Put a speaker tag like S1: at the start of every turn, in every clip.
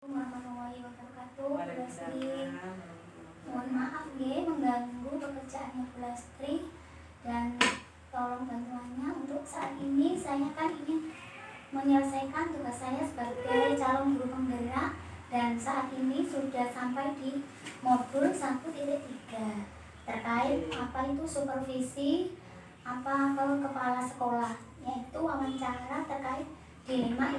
S1: warahmatullahi wabarakatuh. Bu Lastri,
S2: Waalaikumsalam.
S1: mohon maaf mengganggu pekerjaannya Bu Lastri, dan tolong bantuannya. Untuk saat ini saya kan ingin menyelesaikan tugas saya sebagai calon guru penggerak, dan saat ini sudah sampai di modul 1.3 terkait apa itu supervisi apa ke kepala sekolah, yaitu wawancara terkait dilema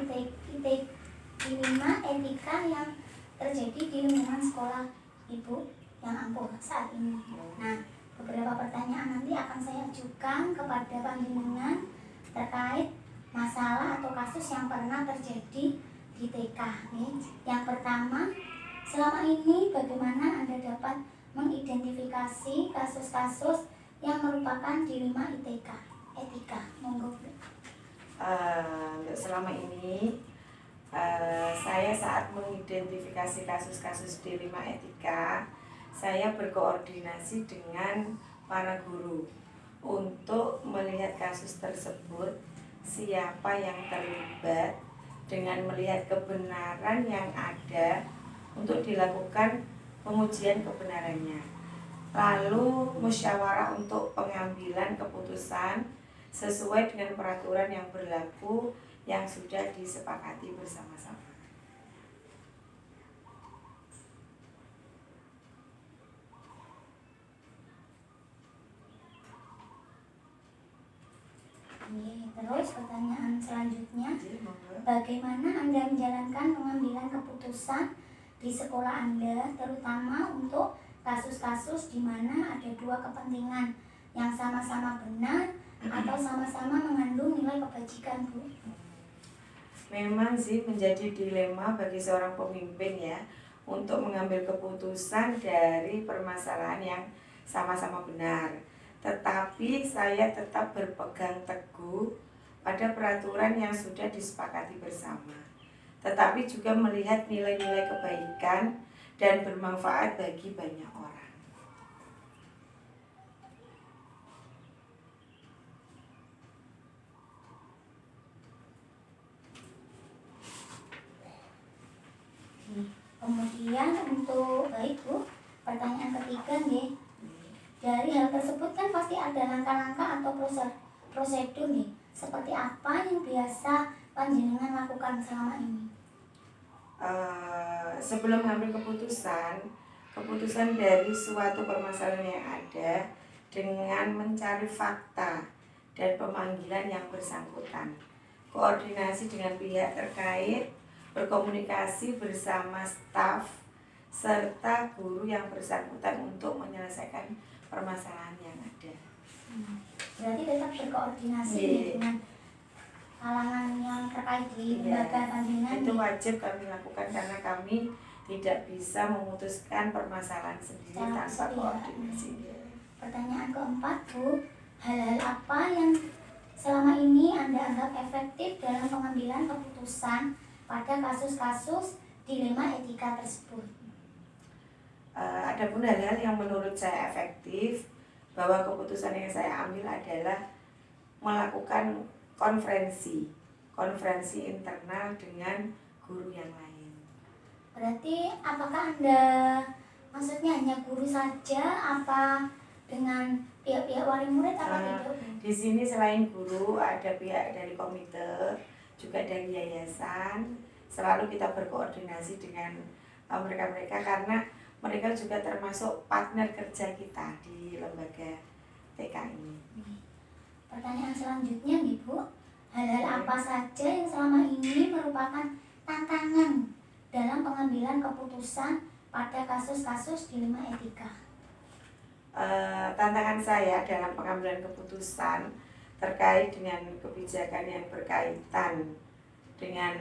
S1: etika yang terjadi di lingkungan sekolah Ibu yang ampuh saat ini. Nah, beberapa pertanyaan nanti akan saya ajukan kepada panjenengan terkait masalah atau kasus yang pernah terjadi di TK. Yang pertama, selama ini bagaimana Anda dapat mengidentifikasi kasus-kasus yang merupakan dilema etika? Monggo.
S2: Selama ini saya saat mengidentifikasi kasus-kasus dilema etika, saya berkoordinasi dengan para guru untuk melihat kasus tersebut, siapa yang terlibat, dengan melihat kebenaran yang ada untuk dilakukan pengujian kebenarannya. Lalu musyawarah untuk pengambilan keputusan sesuai dengan peraturan yang berlaku yang sudah disepakati bersama-sama.
S1: Terus pertanyaan selanjutnya, bagaimana Anda menjalankan pengambilan keputusan di sekolah Anda, terutama untuk kasus-kasus di mana ada dua kepentingan yang sama-sama benar atau sama-sama mengandung nilai kebajikan, Bu?
S2: Memang sih menjadi dilema bagi seorang pemimpin ya untuk mengambil keputusan dari permasalahan yang sama-sama benar. Tetapi saya tetap berpegang teguh pada peraturan yang sudah disepakati bersama. Tetapi juga melihat nilai-nilai kebaikan dan bermanfaat bagi banyak orang.
S1: Kemudian untuk Bu, pertanyaan ketiga nih. Dari hal tersebut kan pasti ada langkah-langkah atau prosedur nih. Seperti apa yang biasa panjenengan lakukan selama ini?
S2: Sebelum mengambil keputusan dari suatu permasalahan yang ada dengan mencari fakta dan pemanggilan yang bersangkutan, koordinasi dengan pihak terkait, berkomunikasi bersama staf serta guru yang bersangkutan untuk menyelesaikan permasalahan yang ada.
S1: Berarti tetap berkoordinasi dengan kalangan yang terkait di lembaga panjenengan.
S2: Itu wajib kami lakukan karena kami tidak bisa memutuskan permasalahan sendiri tanpa koordinasi.
S1: Pertanyaan keempat, Bu, hal-hal apa yang selama ini Anda anggap efektif dalam pengambilan keputusan pada kasus-kasus dilema etika tersebut?
S2: Adapun hal-hal yang menurut saya efektif, bahwa keputusan yang saya ambil adalah melakukan konferensi internal dengan guru yang lain.
S1: Berarti apakah Anda maksudnya hanya guru saja, apa dengan pihak-pihak wali murid apa tidak?
S2: Di sini selain guru ada pihak dari komite, juga dari yayasan. Selalu kita berkoordinasi dengan mereka-mereka karena mereka juga termasuk partner kerja kita di lembaga TK ini.
S1: Pertanyaan selanjutnya nih, Bu, hal-hal apa saja yang selama ini merupakan tantangan dalam pengambilan keputusan pada kasus-kasus dilema etika?
S2: Tantangan saya dalam pengambilan keputusan terkait dengan kebijakan yang berkaitan dengan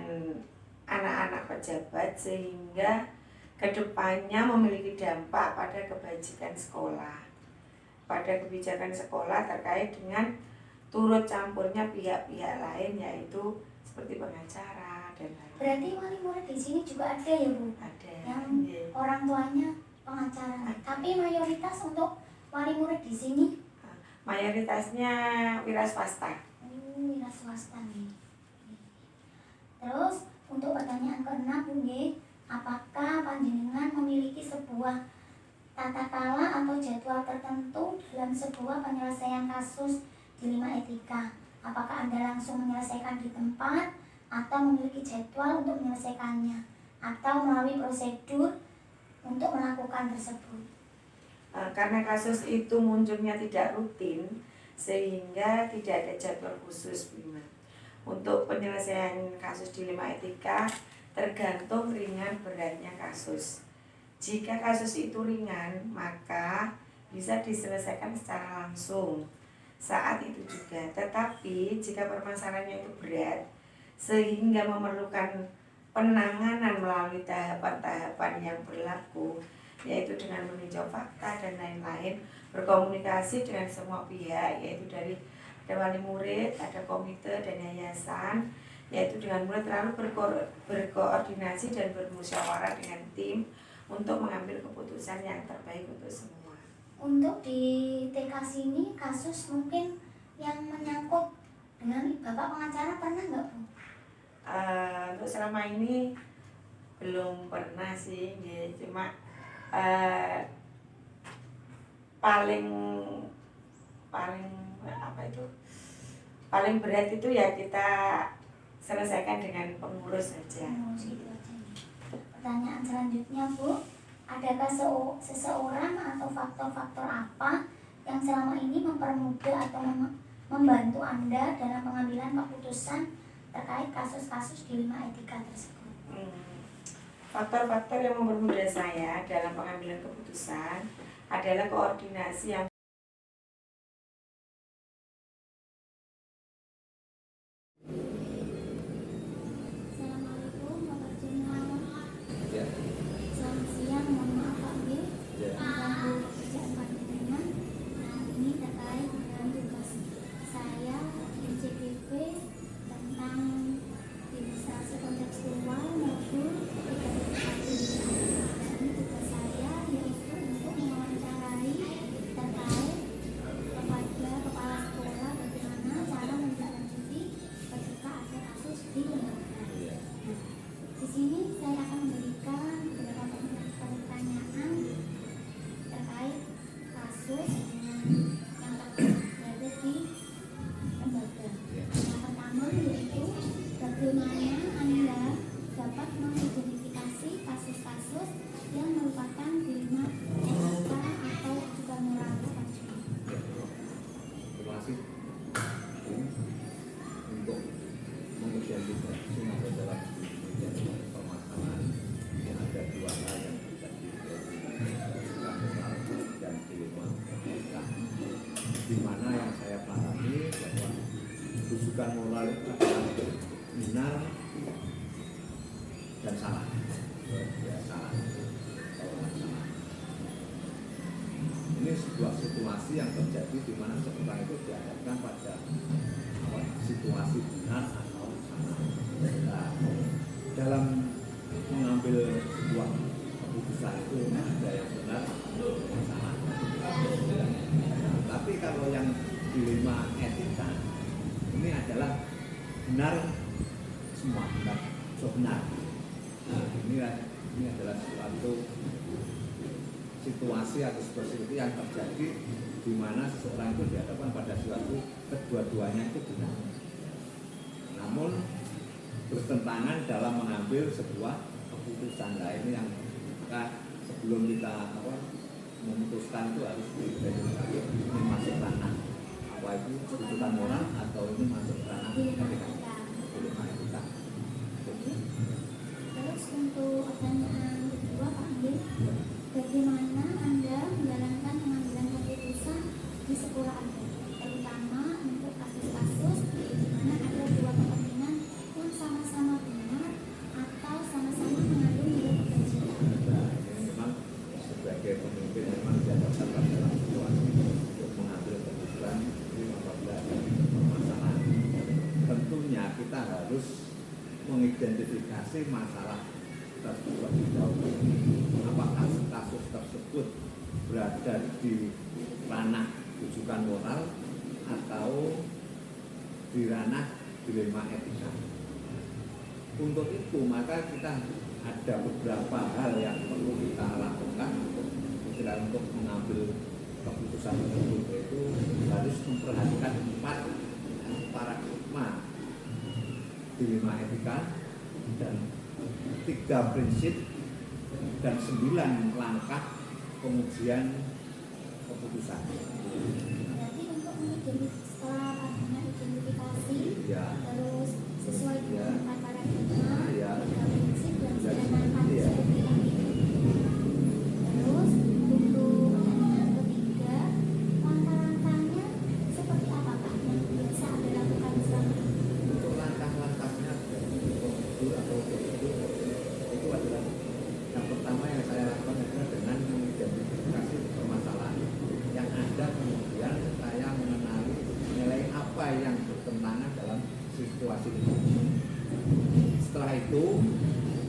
S2: anak-anak pejabat sehingga kedepannya memiliki dampak pada kebajikan sekolah, pada kebijakan sekolah terkait dengan turut campurnya pihak-pihak lain, yaitu seperti pengacara dan lain-lain.
S1: Berarti wali murid di sini juga ada ya, Bu?
S2: Ada.
S1: Yang orang tuanya pengacara. Tapi mayoritas untuk wali murid di sini?
S2: Mayoritasnya wira swasta.
S1: Wira swasta nih. Terus untuk pertanyaan ke-6, Bu, apakah panjenengan memiliki sebuah tata kala atau jadwal tertentu dalam sebuah penyelesaian kasus dilema etika? Apakah Anda langsung menyelesaikan di tempat atau memiliki jadwal untuk menyelesaikannya atau melalui prosedur untuk melakukan tersebut?
S2: Karena kasus itu munculnya tidak rutin sehingga tidak ada jadwal khusus, Bima. Untuk penyelesaian kasus dilema etika tergantung ringan beratnya kasus. Jika kasus itu ringan, maka bisa diselesaikan secara langsung saat itu juga. Tetapi jika permasalahannya itu berat sehingga memerlukan penanganan melalui tahapan-tahapan yang berlaku, yaitu dengan meninjau fakta dan lain-lain, berkomunikasi dengan semua pihak, yaitu dari ada wali murid, ada komite dan yayasan, yaitu dengan murid lalu berkoordinasi dan bermusyawarah dengan tim untuk mengambil keputusan yang terbaik untuk semua.
S1: Untuk di TK sini kasus mungkin yang menyangkut dengan Bapak pengacara pernah nggak, Bu?
S2: Untuk selama ini belum pernah sih, ya, cuma paling berat itu ya kita selesaikan dengan pengurus saja.
S1: Gitu aja. Pertanyaan selanjutnya, Bu, adakah seseorang atau faktor-faktor apa yang selama ini mempermudah atau membantu Anda dalam pengambilan keputusan terkait kasus-kasus dilema etika tersebut?
S2: Faktor-faktor yang mempermudah saya dalam pengambilan keputusan adalah koordinasi yang
S1: Assalamualaikum, Bapak Jenderal. Selamat siang, mohon maaf Pak B. Mengganggu pekerjaan panjenengan. Nah, ini terkait dengan tugas saya di CPP tentang ilustrasi kontekstual modul 3.1. Dan ini tugas saya yaitu untuk mewawancarai terkait kepada kepala sekolah bagaimana cara menindaklanjuti ketika ada kasus di lembaga. Di sini saya akan memberikan beberapa pertanyaan terkait kasus yang berada di lembaga. Yang pertama yaitu bagaimana Anda dapat mengidentifikasi kasus-kasus yang merupakan dilema etika atau juga moral.
S3: Terima kasih untuk mengidentifikasi dalam permasalahan yang ada dua hal yang terjadi dan dilema etika, di mana yang saya pahami bahwa rujukan moral itu adalah benar dan salah, ya salah atau salah. Ini sebuah situasi yang terjadi di mana seseorang itu dihadapkan pada situasi benar atau salah. Nah, dalam mengambil sebuah keputusan itu ada yang benar, yang salah. Tapi kalau yang dilema etika ini adalah benar semua, benar, benar. Nah, ini adalah suatu situasi atau seperti yang terjadi di mana seseorang itu dihadapkan pada suatu kedua-duanya itu benar, namun bertentangan dalam mengambil sebuah keputusan. Nah, ini yang sebelum kita memutuskan itu harus diidentifikasi, ini masuk ranah apa itu keputusan moral atau ini masuk ranah etika.
S1: Terus untuk pertanyaan kedua Pak B, bagaimana Anda menjalankan pengambilan keputusan di sekolah Anda, terutama untuk kasus-kasus di mana ada dua kepentingan yang sama-sama benar atau sama-sama mengandung nilai kebencian?
S3: Nah, ini memang sebagai pemimpin memang dihadapkan dalam situasi untuk mengambil keputusan apabila ada permasalahan. Tentunya kita harus mengidentifikasi masalah tersebut dahulu. Apakah kasus tersebut berada di ranah rujukan moral atau di ranah dilema etika. Untuk itu maka kita ada beberapa hal yang perlu kita lakukan untuk mengambil keputusan tersebut, yaitu harus memperhatikan 4 paradigma dilema etika dan 3 prinsip dan 9 langkah pengujian keputusan.
S1: Berarti untuk setelah adanya identifikasi,
S3: Ya.
S1: terus sesuai dengan 4 paradigma,
S3: Ya.
S1: 3 prinsip dan 9 langkah
S3: Ya.
S1: seperti ini. Terus untuk yang ketiga, langkah-langkahnya seperti apa Pak yang biasa Anda lakukan selama ini?
S3: Untuk langkah-langkahnya prosedur atau prosedur itu adalah yang pertama yang saya lakukan adalah dengan mengidentifikasi permasalahan yang ada, kemudian saya mengenali nilai apa yang bertentangan dalam situasi itu. Setelah itu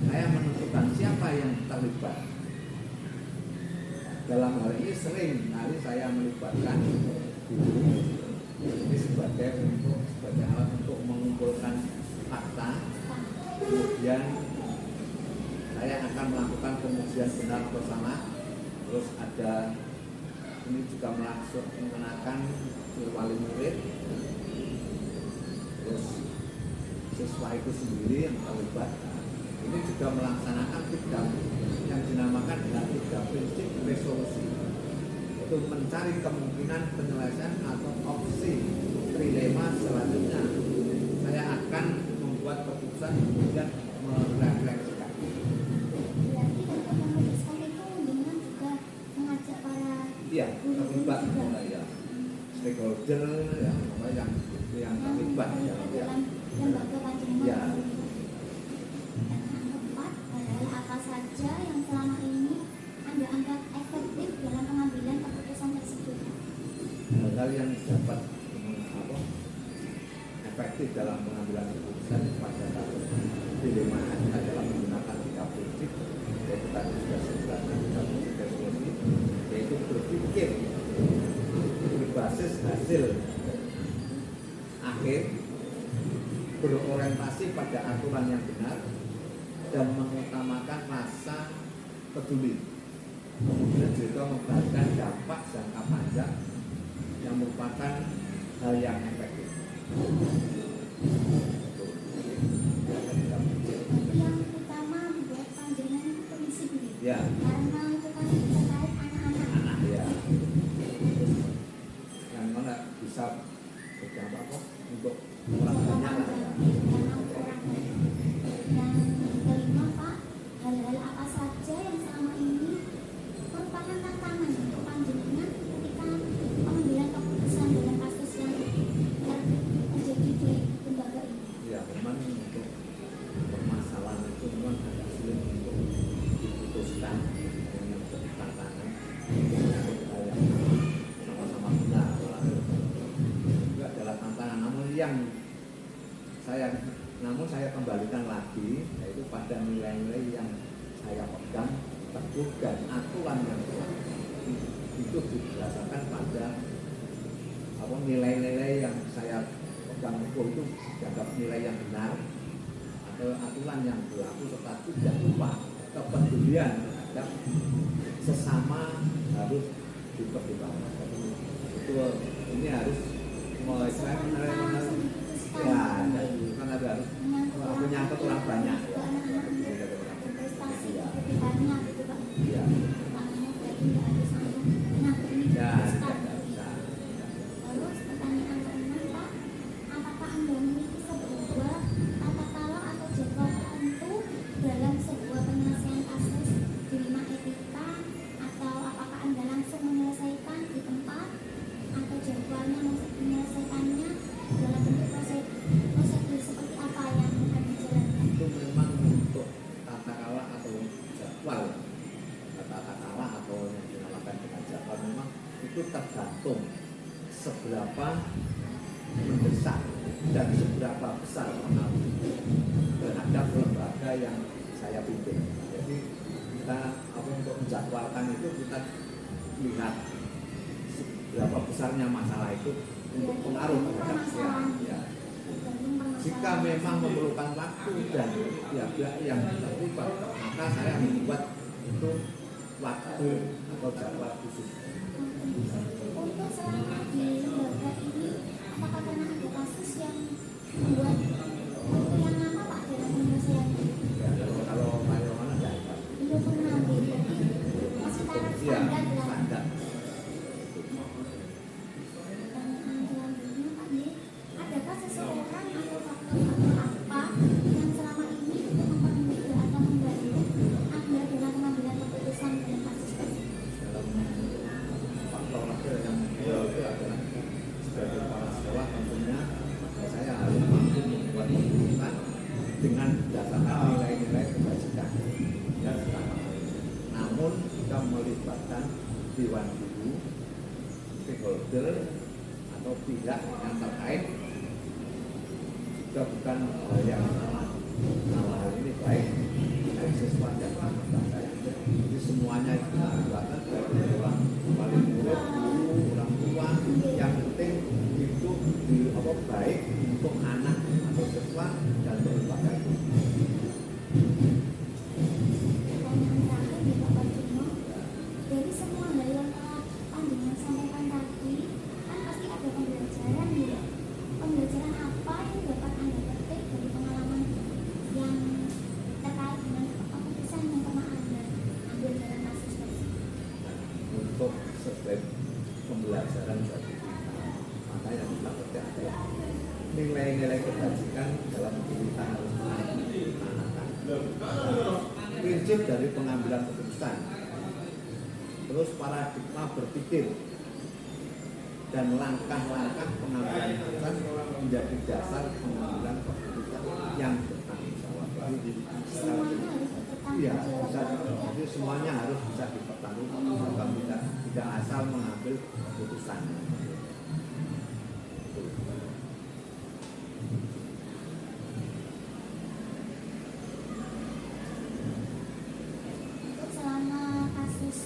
S3: saya menentukan siapa yang terlibat. Dalam hal ini sering kali saya melibatkan guru ini sebagai alat untuk mengumpulkan fakta. Kemudian saya akan melakukan pengujian benar atau salah. Terus ada ini juga mengenakan wali murid. Terus siswa itu sendiri yang terlibat. Ini juga melaksanakan 3 yang dinamakan dengan 3 prinsip resolusi. Itu mencari kemungkinan penyelesaian atau opsi trilema selanjutnya. Saya akan membuat keputusan kemudian merefleksikan.
S1: Berarti untuk memutuskan itu dengan juga mengajak para
S3: Iya,
S1: guru-guru
S3: terlibat
S1: juga.
S3: ya, stakeholder ya, yang terlibat ya.
S1: dalam lembaga panjenengan.
S3: Ya.
S1: Dan yang keempat adalah apa saja yang selama ini Anda anggap efektif dalam pengambilan keputusan tersebut.
S3: Hal-hal yang dapat efektif dalam pengambilan keputusan pada kasus dilema adalah menggunakan 3 prinsip, yaitu tadi sudah sebutkan 3 prinsip resolusi, yaitu berpikir berbasis hasil akhir, berorientasi pada aturan yang benar, dan mengutamakan rasa peduli. Kemudian juga memperhatikan dampak jangka panjang yang merupakan hal yang efektif.
S1: Yang utama buat panjenengan itu prinsip ini.
S3: Ya,
S1: Karena itu kan terkait anak-anak.
S3: anak ya, yang mana bisa berdampak kok untuk orang banyak lah ya.
S1: Yang kelima Pak, hal-hal apa saja yang selama ini merupakan tantangan untuk panjenengan ketika pengambilan keputusan dalam kasus yang terjadi di lembaga ini.
S3: Ya, memang untuk permasalahan itu memang agak sulit untuk diputuskan dengan tantangan hal yang sama-sama benar. Itu adalah tantangan. Namun saya kembalikan lagi, yaitu pada nilai-nilai yang saya pegang teguh dan aturan yang kuat. Itu didasarkan pada nilai-nilai yang saya pegang teguh itu dianggap nilai yang benar, atau aturan yang berlaku, serta tidak lupa kepedulian terhadap sesama harus dipertimbangkan. Itu ini harus ya, kan harus menyangkut orang banyak.
S1: Prestasi kedepannya gitu Pak.
S3: Iya.
S1: Makanya berarti nggak ada sanggup. Nah ini
S3: Ya,
S1: start.
S3: tidak bisa.
S1: Terus pertanyaan ke-6 Pak, apakah Anda memiliki sebuah tata cara atau jadwal tertentu dalam sebuah penyelesaian kasus dilema etika, atau apakah Anda langsung menyelesaikan di tempat, atau jadwalnya menyelesaikannya dalam bentuk prosedur seperti apa yang Anda jalankan?
S3: Itu memang untuk tata cara atau jadwal, tata cara atau yang dinamakan dengan jadwal, memang itu tergantung seberapa mendesak dan seberapa besar pengaruh terhadap lembaga yang saya pimpin. Jadi kita untuk menjadwalkan itu kita lihat seberapa besarnya masalah itu untuk pengaruh terhadap ya. Jika memang memerlukan waktu dan pihak-pihak yang terlibat, maka saya membuat itu waktu atau jadwal khusus.
S1: Untuk selama di lembaga ini, apakah pernah ada kasus yang membuat waktu yang lama Pak dalam penyelesaiannya?
S3: Ya, kalau marijuana tidak ada.
S1: Belum pernah, jadi masih taraf
S3: Ya,
S1: standar lah.
S3: standar.
S1: Pertanyaan selanjutnya Pak Nih, adakah seseorang atau faktor-faktor apa yang selama ini itu mempermudah atau membantu Anda dalam pengambilan keputusan dalam kasus tersebut?
S3: Dalam faktor yang itu adalah sebagai kepala sekolah tentunya saya harus mampu membuat keputusan dengan berdasarkan nilai-nilai kebajikan dan standar. Namun kita melibatkan dewan guru, stakeholder atau pihak yang terkait juga bukan hal yang salah. Hal ini baik dari siswa dan pemerintah saya. Jadi semuanya itu dilibatkan dari orang wali murid, guru, orang tua. Yang penting itu baik untuk anak atau siswa dan untuk lembaga itu.
S1: Pertanyaan terakhir di Bapak Juno, dari semua hal yang telah Panjenengan sampaikan tadi, kan pasti ada pembelajaran ya. Pembelajaran apa yang dapat Anda petik dari pengalaman yang terkait dengan keputusan yang pernah Anda ambil dalam kasus tersebut?
S3: Untuk setiap pembelajaran bagi kita, maka yang kita petik adalah nilai-nilai kebajikan dalam kita harus menanamkan prinsip dari pengambilan keputusan, terus paradigma berpikir dan langkah-langkah pengambilan keputusan menjadi dasar pengambilan keputusan yang bertanggung jawab.
S1: Semuanya harus bertanggung
S3: Iya,
S1: jawab.
S3: bisa. Jadi semuanya harus bisa dipertanggungjawabkan, tidak asal mengambil keputusan.
S1: Untuk selama kasus,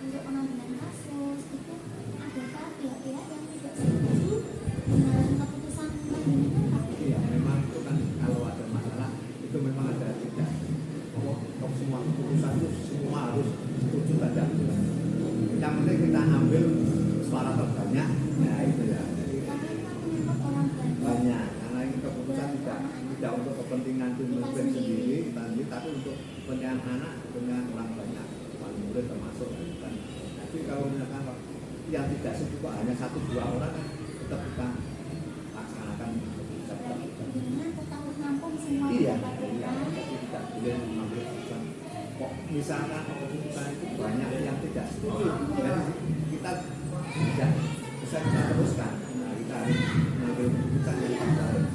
S1: untuk pengambilan kasus itu adakah pihak-pihak yang tidak setuju dengan keputusan Panjenengan Pak?
S3: Iya, memang itu kan kalau ada masalah itu memang ada tidak. Kalau semua keputusan itu semua harus setuju saja. Yang penting kita ambil suara terbanyak, ya itu ya. Jadi
S1: Karena itu menyangkut orang banyak.
S3: banyak karena ini keputusan tidak untuk kepentingan pemimpin sendiri, tapi untuk kepentingan anak, kepentingan orang banyak, wali murid termasuk kan. Jadi kalau misalkan yang tidak setuju hanya 1-2 orang kan tetap kita laksanakan keputusan.
S1: Berarti Panjenengan tetap menampung semua
S3: Iya,
S1: pendapat
S3: iya,
S1: kita.
S3: jadi tidak boleh mengambil keputusan. Kok misalkan keputusan itu banyak yang tidak setuju, jadi kita tidak bisa kita teruskan. Nah, kita harus mengambil keputusan yang terbaik.